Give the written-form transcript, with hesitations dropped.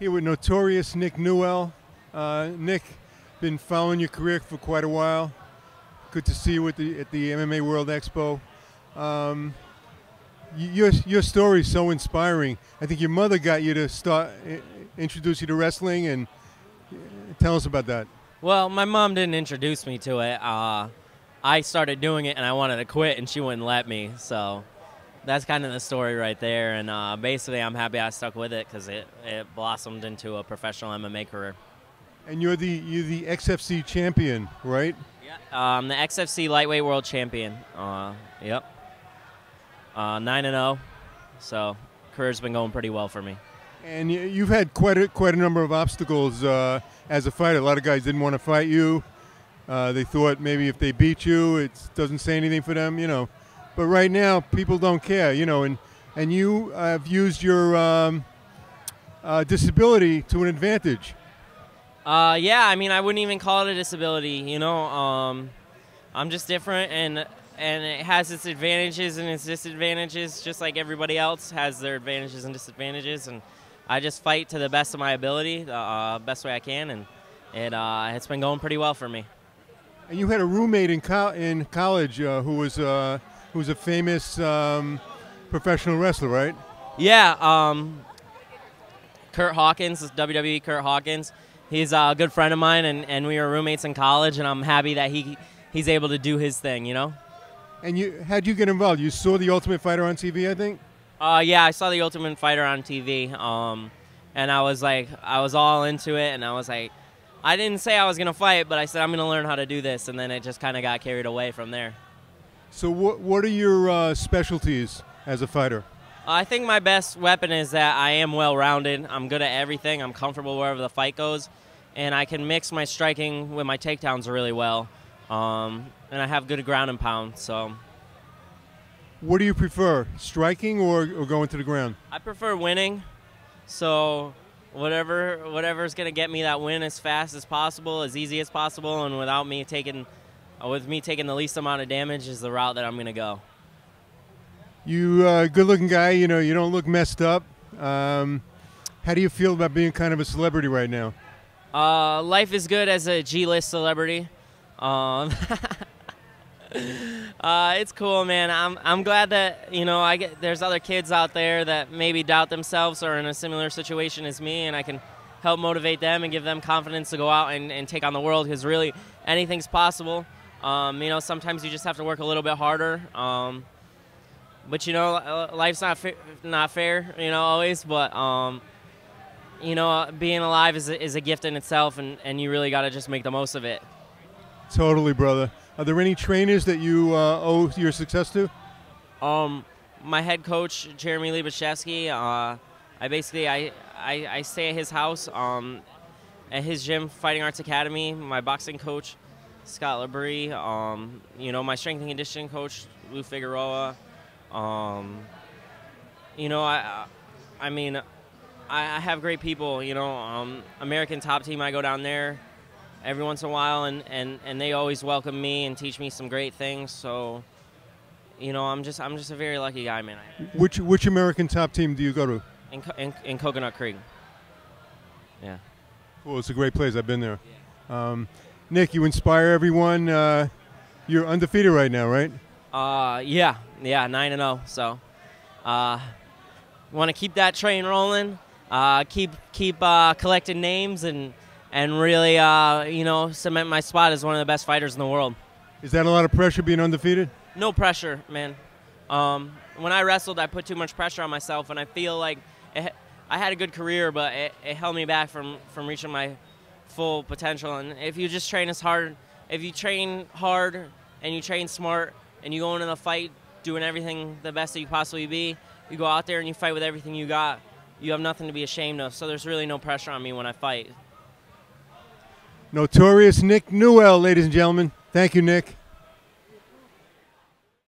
Here with Notorious Nick Newell. Nick, been following your career for quite a while. Good to see you at the MMA World Expo. Your story is so inspiring. I think your mother got you to introduce you to wrestling, and tell us about that. Well, my mom didn't introduce me to it. I started doing it, and I wanted to quit, and she wouldn't let me. So that's kind of the story right there. And basically, I'm happy I stuck with it because it blossomed into a professional MMA career. And you're the XFC champion, right? Yeah, I'm the XFC Lightweight World Champion. Yep. 9-0. So career's been going pretty well for me. And you've had quite a number of obstacles as a fighter. A lot of guys didn't want to fight you. They thought maybe if they beat you, it doesn't say anything for them, you know. But right now, people don't care, you know. And you have used your disability to an advantage. Yeah, I mean, I wouldn't even call it a disability, you know. I'm just different, and it has its advantages and its disadvantages, just like everybody else has their advantages and disadvantages. And I just fight to the best of my ability, the best way I can, and it's been going pretty well for me. And you had a roommate in college who was a famous professional wrestler, right? Yeah, Kurt Hawkins, WWE Kurt Hawkins. He's a good friend of mine, and we were roommates in college, and I'm happy that he's able to do his thing, you know? And how'd you get involved? You saw The Ultimate Fighter on TV, I think? Yeah, I saw The Ultimate Fighter on TV, and I was all into it, and I was like, I didn't say I was going to fight, but I said I'm going to learn how to do this, and then it just kind of got carried away from there. So what are your specialties as a fighter? I think my best weapon is that I am well-rounded. I'm good at everything. I'm comfortable wherever the fight goes, and I can mix my striking with my takedowns really well, and I have good ground and pound. So, what do you prefer, striking or going to the ground? I prefer winning, so whatever's going to get me that win as fast as possible, as easy as possible, and without me taking the least amount of damage is the route that I'm going to go. You good-looking guy, you know, you don't look messed up. How do you feel about being kind of a celebrity right now? Life is good as a G-list celebrity. It's cool, man. I'm glad that, you know, there's other kids out there that maybe doubt themselves or in a similar situation as me, and I can help motivate them and give them confidence to go out and take on the world, because really anything's possible. You know, sometimes you just have to work a little bit harder. But, you know, life's not fair, you know, always. But, you know, being alive is a gift in itself, and you really got to just make the most of it. Totally, brother. Are there any trainers that you owe your success to? My head coach, Jeremy Libashevsky, I stay at his house, at his gym, Fighting Arts Academy. My boxing coach, Scott Labrie, you know, my strength and conditioning coach, Lou Figueroa. You know, I mean, I have great people, you know. American Top Team, I go down there every once in a while, and they always welcome me and teach me some great things. So, you know, I'm just a very lucky guy, man. Which American Top Team do you go to? In Coconut Creek. Yeah. Well, it's a great place. I've been there. Yeah. Nick, you inspire everyone. You're undefeated right now, right? Yeah, 9-0. So, want to keep that train rolling. Keep collecting names and really, you know, cement my spot as one of the best fighters in the world. Is that a lot of pressure being undefeated? No pressure, man. When I wrestled, I put too much pressure on myself, and I feel like I had a good career, but it held me back from reaching my full potential. And if you just train if you train hard and you train smart and you go into the fight doing everything the best that you possibly be, you go out there and you fight with everything you got, you have nothing to be ashamed of. So there's really no pressure on me when I fight. Notorious Nick Newell, ladies and gentlemen. Thank you, Nick.